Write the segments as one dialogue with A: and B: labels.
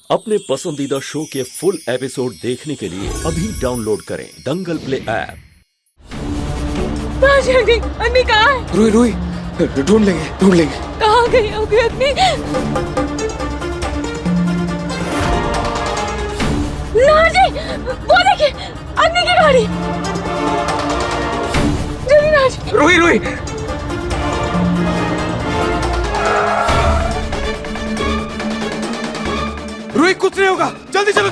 A: अपने पसंदीदा शो के फुल एपिसोड देखने के लिए अभी डाउनलोड करें दंगल प्ले ऐप।
B: अग्नि कहाँ है?
C: रुई रुई ढूंढ लेंगे।
B: कहाँ गई होगी अग्नि? नार जी, वो देखिए अग्नि की गाड़ी। जल्दी नार जी।
C: रुई कुछ नहीं होगा, जल्दी चलो।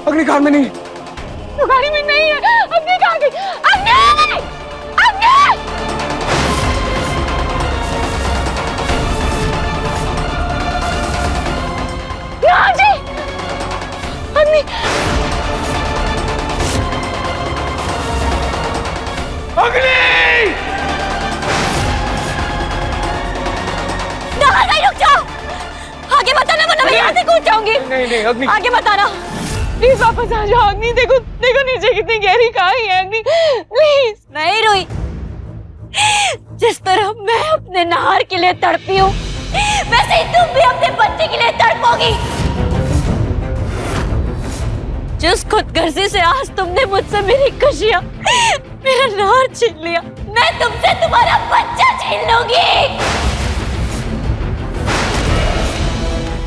C: अग्नि कार में नहीं।
B: तो गाड़ी में नहीं है। अग्नि कहाँ गई? अग्नि! नार जी! अग्नि! रुक जाओ, आगे बताना वरना मैं यहाँ से कूद जाऊंगी।
C: नहीं अग्नि,
B: आगे बताना प्लीज, वापस आ जाओ अग्नि। देखो नीचे कितनी गहरी खाई है अग्नि, प्लीज। नहीं रोई, जिस तरह मैं अपने नहार के लिए तड़पी हूँ वैसे ही तुम भी अपने बच्चे के लिए तड़पोगी। जिस खुदगर्जी से आज तुमने मुझसे मेरी खुशियाँ, मेरा नहार छीन लिया, मैं तुमसे तुम्हारा बच्चा छीन लूंगी।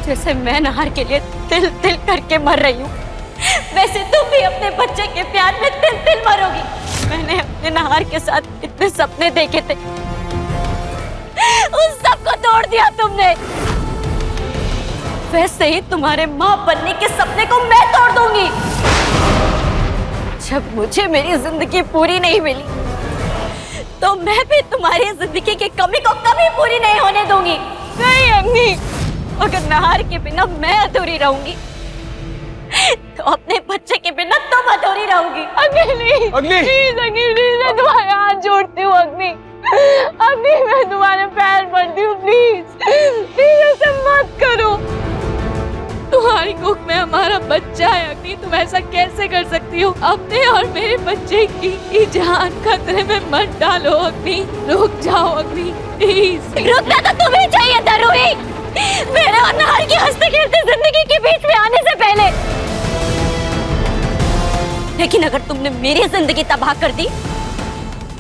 B: जैसे मैं नहार के लिए तिल तिल करके मर रही हूँ, वैसे तुम भी अपने बच्चे के प्यार में तिल तिल मरोगी। मैंने अपने नहार के साथ इतने सपने देखे थे, उन सबको तोड़ दिया तुमने। वैसे ही तुम्हारे माँ बनने के सपने को मैं तोड़ दूंगी। जब मुझे मेरी जिंदगी पूरी नहीं मिली, तो मैं भी तुम्हारी जिंदगी की कमी को कभी पूरी नहीं होने दूंगी। नहीं अग्नि, अगर नहार के बिना मैं अधूरी रहूंगी, तो अपने बच्चे के बिना तुम अधूरी रहोगी। अग्नि नहीं, प्लीज अग्नि, प्लीज मैं तुम्हारे हाथ जोड़ती हूँ अग्नि। अग्नि मैं तुम्हारे पैर पड़ती हूँ, प्लीज ऐसा मत करो। तुम्हारी कोख में हमारा बच्चा है अग्नि, तुम ऐसा कैसे कर सकती हो? अपने और मेरे बच्चे की जान खतरे में मत डालो अग्नि। रुक जाओ अग्नि, प्लीज। रुकना तो तुम्हें चाहिए था रूही, मेरे और नहार की हंसते खेलते जिंदगी के बीच में आने से पहले। लेकिन अगर तुमने मेरी जिंदगी तबाह कर दी,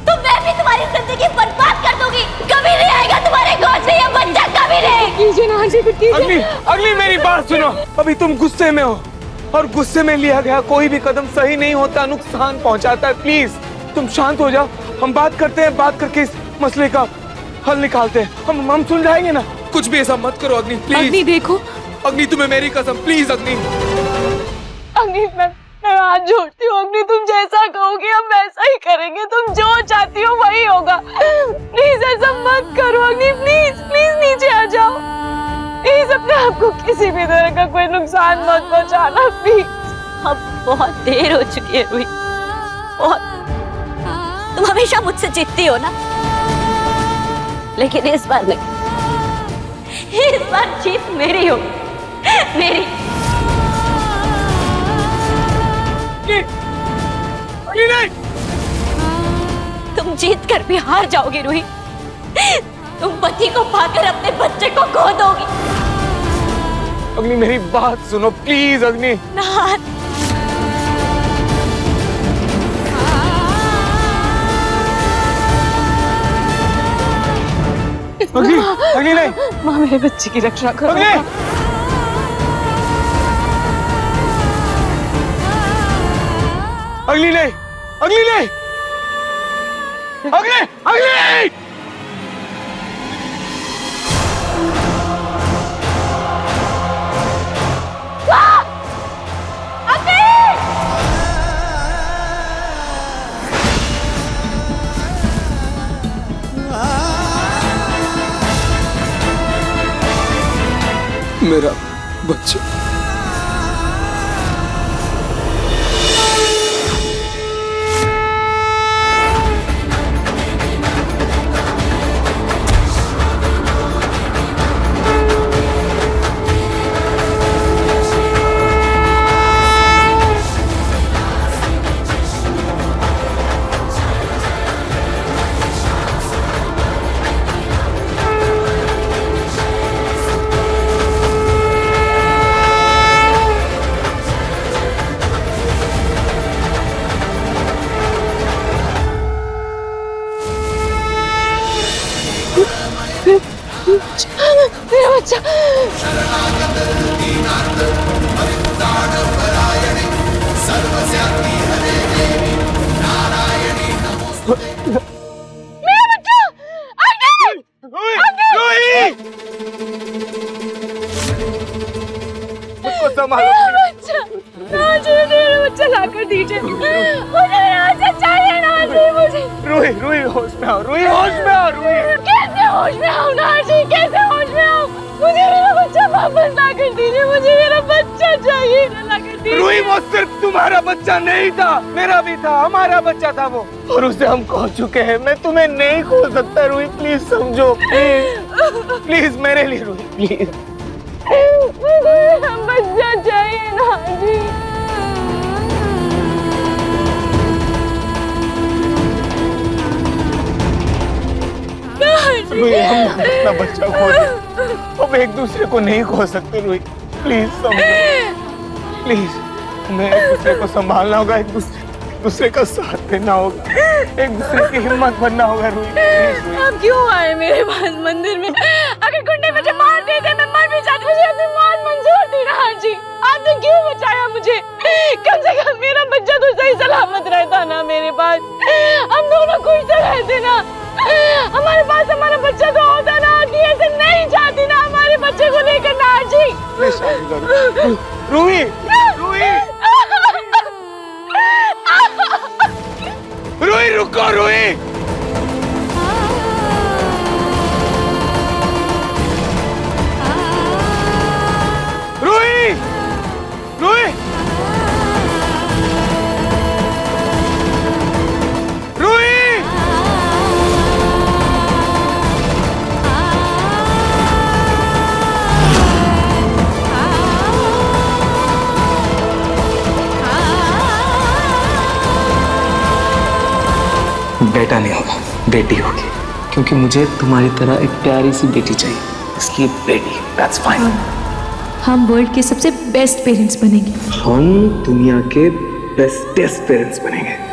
B: तो मैं भी तुम्हारी जिंदगी बर्बाद कर दूंगी। कभी नहीं आएगा तुम्हारे गोद में ये बच्चा, कभी नहीं। कीजिए ना जी, कुछ कीजिए।
C: अग्नि मेरी बात सुनो। अभी तुम गुस्से में हो, और गुस्से में लिया गया कोई भी कदम सही नहीं होता, नुकसान पहुंचाता है। प्लीज तुम शांत हो जाओ, हम बात करते हैं, बात करके इस मसले का हल निकालते हैं। हम सुलझाएंगे ना। कुछ भी ऐसा मत करो अग्नि, प्लीज।
B: अग्नि देखो,
C: अग्नि तुम्हें मेरी कसम, प्लीज अग्नि।
B: अग्नि मैं हाथ जोड़ती हूँ अग्नि, तुम जैसा कहोगे हम वैसा ही करेंगे। तुम जो चाहती हो वही होगा। प्लीज ऐसा मत करो अग्नि, प्लीज नीचे आ जाओ। प्लीज अपने आप को किसी भी तरह का कोई नुकसान मत पहुंचाना, प्लीज। अब बहुत देर हो चुकी है रूही, बहुत। तुम हमेशा मुझसे जीतती हो ना, लेकिन इस बार नहीं। इस बार जीत मेरी हो, मेरी।
C: नहीं।
B: तुम जीत कर भी हार जाओगे रूही। तुम पति को पाकर अपने बच्चे को खो दोगी।
C: अग्नि मेरी बात सुनो प्लीज अग्नि।
B: नहार,
C: अग्नि नहीं।
B: माँ मेरे बच्चे की रक्षा करो।
C: अग्नि नहीं, अग्नि नहीं, अग्नि। मेरा बच्चा।
B: बच्चा। मेरा बच्चा अंकल!
C: उसको संभालो।
B: बच्चा नाजी, मेरा बच्चा लाकर दीजिए, मुझे मेरा बच्चा चाहिए नाजी, मुझे।
C: रूही, रूही होश में आओ, रूही होश में आओ, रूही।
B: कैसे होश में आऊं नाजी, कैसे होश में आऊं? मुझे मेरा बच्चा वापस लाकर दीजिए, मुझे मेरा बच्चा चाहिए, लाकर दीजिए।
C: रूही, वो सिर्फ तुम्हारा बच्चा नहीं था, मेरा भी था, हमारा बच्चा था वो, और उसे हम खो चुके हैं। मैं तुम्हें नहीं खो सकता रूही, प्लीज समझो, प्लीज प्लीज मेरे लिए रूही, प्लीज।
B: मुझे मेरा बच्चा चाहिए नाजी।
C: रूही, हम अपना बच्चा खो दिया, अब एक दूसरे को नहीं खो सकते रूही, प्लीज समझो, प्लीज। हमें एक दूसरे को संभालना होगा, एक दूसरे का साथ देना होगा, एक दूसरे की हिम्मत बनना होगा रूही, प्लीज रूही।
B: आप क्यों आए मेरे पास मंदिर में? अगर गुंडे मुझे मार देते, मैं मर भी जाती, मुझे अपनी मौत मंजूर थी ना जी। आपने क्यों बचाया मुझे? कम से कम मेरा बच्चा तो सही सलामत रहता ना मेरे पास, हम दोनों खुश तो रहते ना। हमारे पास हमारा बच्चा तो होता ना, कि ऐसे नहीं चाहती ना हमारे बच्चे को लेकर ना जी।
C: मैं शादी करूं। रूही, रूही, रूही रुको, रूही। रूही, रूही, रूही।
D: बेटा नहीं होगा, बेटी होगी, क्योंकि मुझे तुम्हारी तरह एक प्यारी सी बेटी चाहिए, इसलिए बेटी, दैट्स फाइन।
E: हम वर्ल्ड के सबसे बेस्ट पेरेंट्स बनेंगे।
D: हम दुनिया के बेस्टेस्ट पेरेंट्स बनेंगे।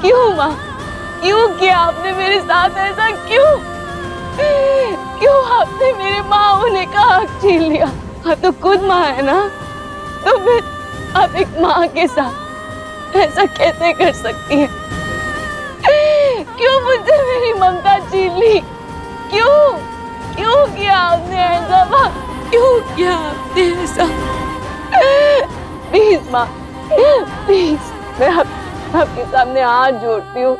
B: क्यों माँ, क्यों किया आपने मेरे साथ ऐसा? क्यों क्यों आपने मेरे माँ होने का हक छीन लिया? आप तो खुद माँ है ना, तो फिर आप एक माँ के साथ ऐसा कैसे कर सकती हैं? क्यों मुझसे मेरी ममता छीन ली? क्यों क्यों किया आपने ऐसा माँ? क्यों किया आपने ऐसा? प्लीज माँ, प्लीज, मैं आपके सामने हाथ जोड़ती हूँ,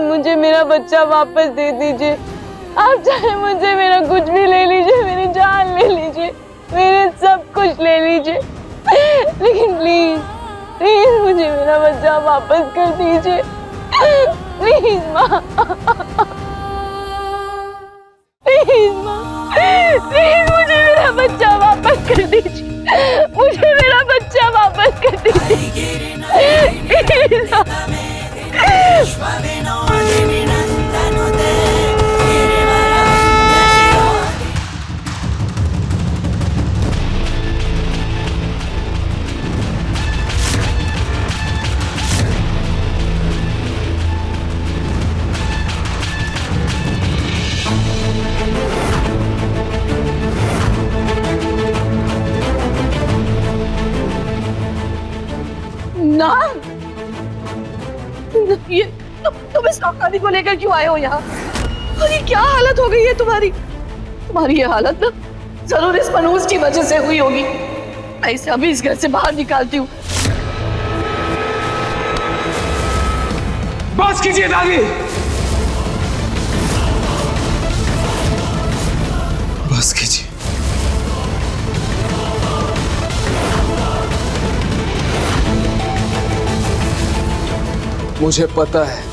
B: मुझे मेरा बच्चा वापस दे दीजिए। आप चाहे मुझे मेरा कुछ भी ले लीजिए, मेरी जान ले लीजिए, मेरे सब कुछ ले लीजिए, लेकिन प्लीज प्लीज मुझे मेरा बच्चा वापस कर दीजिए, प्लीज माँ, प्लीज माँ, प्लीज मुझे मेरा बच्चा वापस कर दीजिए, मुझे मेरा बच्चा वापस कर दीजिए। ना, ये तुम इस नौकरानी को लेकर क्यों आए हो यहाँ? और ये क्या हालत हो गई है तुम्हारी? तुम्हारी ये हालत ना जरूर इस मनहूस की वजह से हुई होगी। मैं इसे अभी इस घर से बाहर निकालती हूँ।
C: बस कीजिए दादी,
D: बस कीजिए।
F: मुझे पता है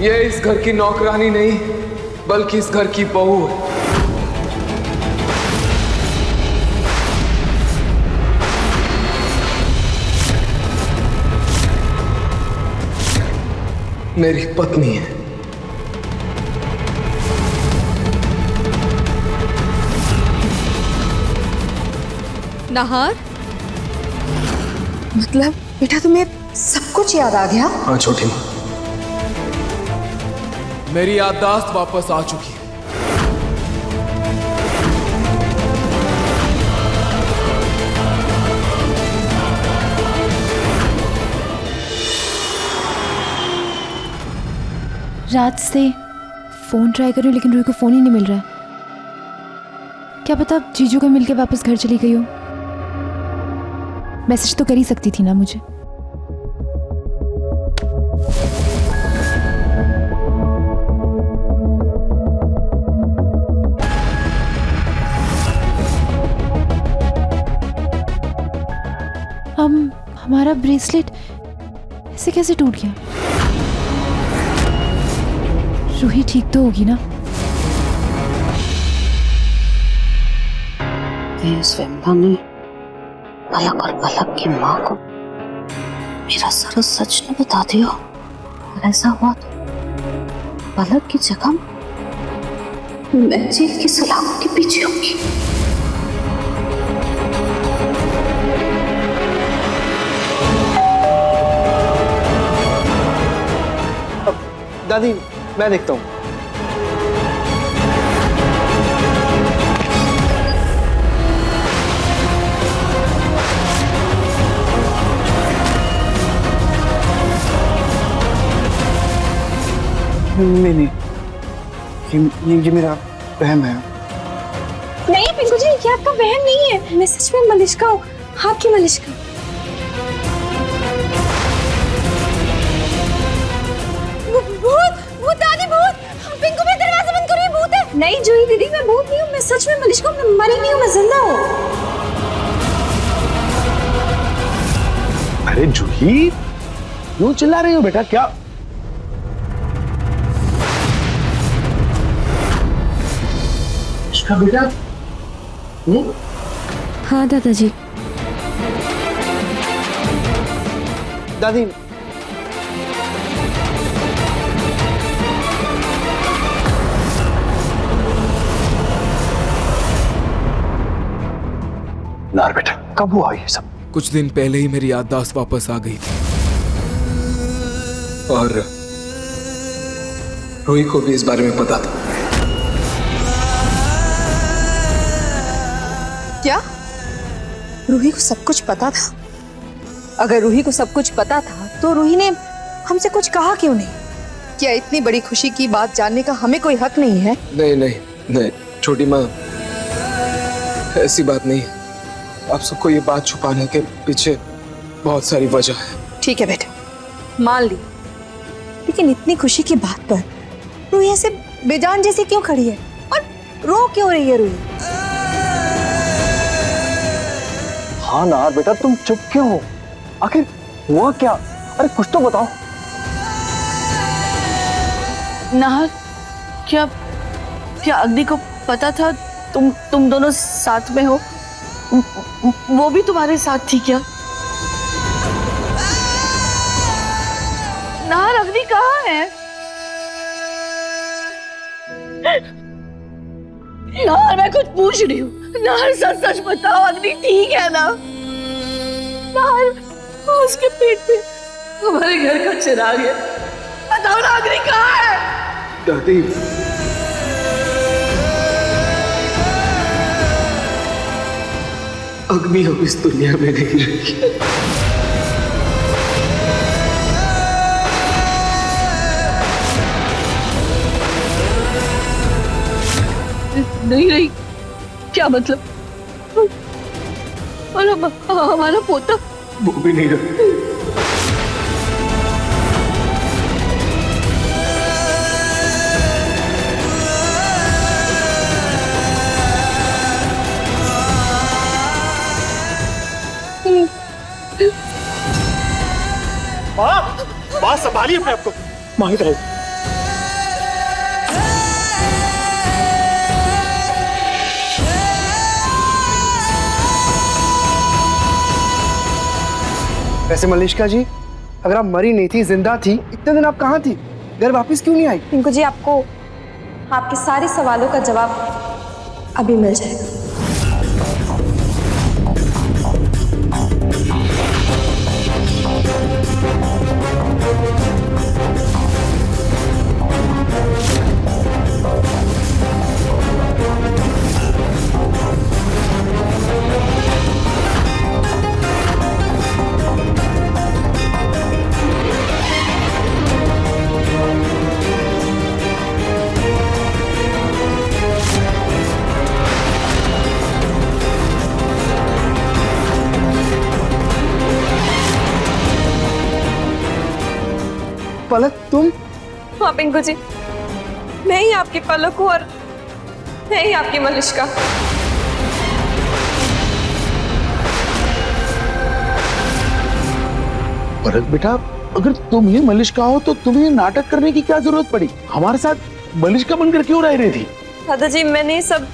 F: ये इस घर की नौकरानी नहीं बल्कि इस घर की बहू है।
D: मेरी पत्नी है।
F: नाहर, मतलब बेटा तुम्हें सब कुछ याद आ गया?
D: हाँ छोटी माँ,
C: मेरी याददाश्त वापस आ चुकी है।
E: रात से फोन ट्राई कर रही हूँ लेकिन रूही को फोन ही नहीं मिल रहा है। क्या पता जीजू को मिलके वापस घर चली गई हो। मैसेज तो कर ही सकती थी ना मुझे। हमारा ब्रेसलेट ऐसे कैसे टूट गया? रूही ठीक तो होगी ना?
G: स्वयंभा ने पलक और पलक की माँ को मेरा सारा सच न बता दिया। और ऐसा हुआ तो पलक की जगह मैं जेल की सलाखों के पीछे होंगी।
H: दादी मैं देखता हूँ। नहीं, ये मेरा वहम है।
F: नहीं पिंकू जी, ये आपका वहम नहीं है। मैं सच में मलिश्का हूँ, आपकी मलिश्का। भूत दादी, भूत! पिंकू में दरवाजा बंद करो, ये भूत है। नहीं जूही दीदी, मैं भूत नहीं हूँ, मैं सच में मलिश्का हूँ। मैं मरी नहीं हूँ, मैं जिंदा हूँ।
H: अरे जूही, क्यों चिल्ला रही हो बेटा? क्या बेटा?
E: हाँ दादाजी।
H: दादी नार बेटा, कब हुआ ये सब?
C: कुछ दिन पहले ही मेरी याददाश्त वापस आ गई थी।
D: और रूही को भी इस बारे में पता था।
F: क्या रूही को सब कुछ पता था? अगर रूही को सब कुछ पता था तो रूही ने हमसे कुछ कहा क्यों नहीं? क्या इतनी बड़ी खुशी की बात जानने का हमें कोई हक नहीं है?
D: नहीं नहीं नहीं छोटी माँ, ऐसी बात नहीं। आप सबको ये बात छुपाने के पीछे बहुत सारी वजह है।
F: ठीक है बेटा, मान ली, लेकिन इतनी खुशी की बात पर रूही ऐसे बेजान जैसी क्यों खड़ी है और रो क्यों रही है रूही?
H: हाँ नार बेटा, तुम चुप क्यों हो? आखिर हुआ क्या? अरे कुछ तो बताओ।
G: नाहर, क्या अग्नि को पता था तुम दोनों साथ में हो? वो भी तुम्हारे साथ थी क्या? नाहर, अग्नि कहाँ है? नाहर, मैं कुछ पूछ रही हूँ। नाहर, सच सच बताओ, अग्नि ठीक है ना? नाहर, उसके पेट में हमारे घर का चिराग है। बताओ ना, अग्नि कहाँ है?
D: दादी, अग्नि अब इस दुनिया में नहीं रही।
G: नहीं रही? क्या मतलब? और हमारा पोता?
D: वो भी नहीं रही।
H: बात संभालिए अपने आपको। माहित रहो। वैसे मलिश्का जी, अगर आप मरी नहीं थी, जिंदा थी, इतने दिन आप कहाँ थी? घर वापस क्यों नहीं आई?
F: पिंकू जी, आपको आपके सारे सवालों का जवाब अभी मिल जाएगा।
H: पलक, तुम?
F: हाँ पिंकू जी, मैं ही आपकी पलक हूँ और मैं ही आपकी मलिश्का।
I: पलक बेटा, अगर तुम ही मलिश्का हो तो तुम्हें नाटक करने की क्या जरूरत पड़ी? हमारे साथ मलिश्का बनकर क्यों रह रही थी?
F: दादाजी, मैंने सब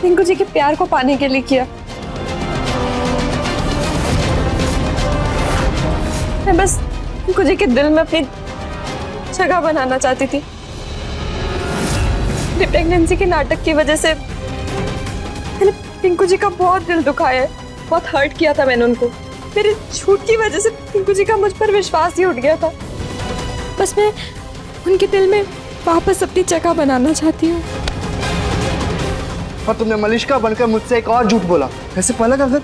F: पिंकू जी के प्यार को पाने के लिए किया। मैं बस पिंकू जी के दिल में अपनी जगह बनाना चाहती थी। प्रेगनेंसी के नाटक की वजह से मैंने पिंकू जी का बहुत दिल दुखाया है, बहुत हर्ट किया था मैंने उनको। मेरे झूठ की वजह से पिंकू जी का मुझ पर विश्वास ही उठ गया था। बस मैं उनके दिल में वापस अपनी जगह बनाना चाहती हूँ।
H: और तुमने मलिश्का बनकर मुझसे एक और झूठ बोला। वैसे पलक, अगर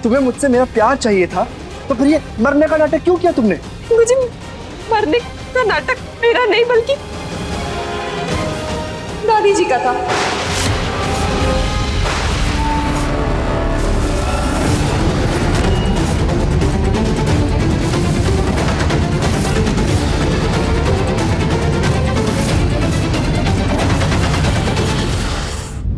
H: तुम्हें मुझसे मेरा प्यार चाहिए था तो फिर ये मरने का नाटक क्यों किया तुमने?
F: मुझे मरने का नाटक मेरा नहीं बल्कि दादी जी का था।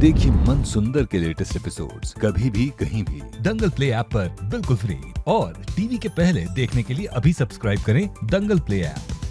J: देखिए मन सुंदर के लेटेस्ट एपिसोड्स कभी भी कहीं भी दंगल प्ले ऐप पर बिल्कुल फ्री, और टीवी के पहले देखने के लिए अभी सब्सक्राइब करें दंगल प्ले ऐप।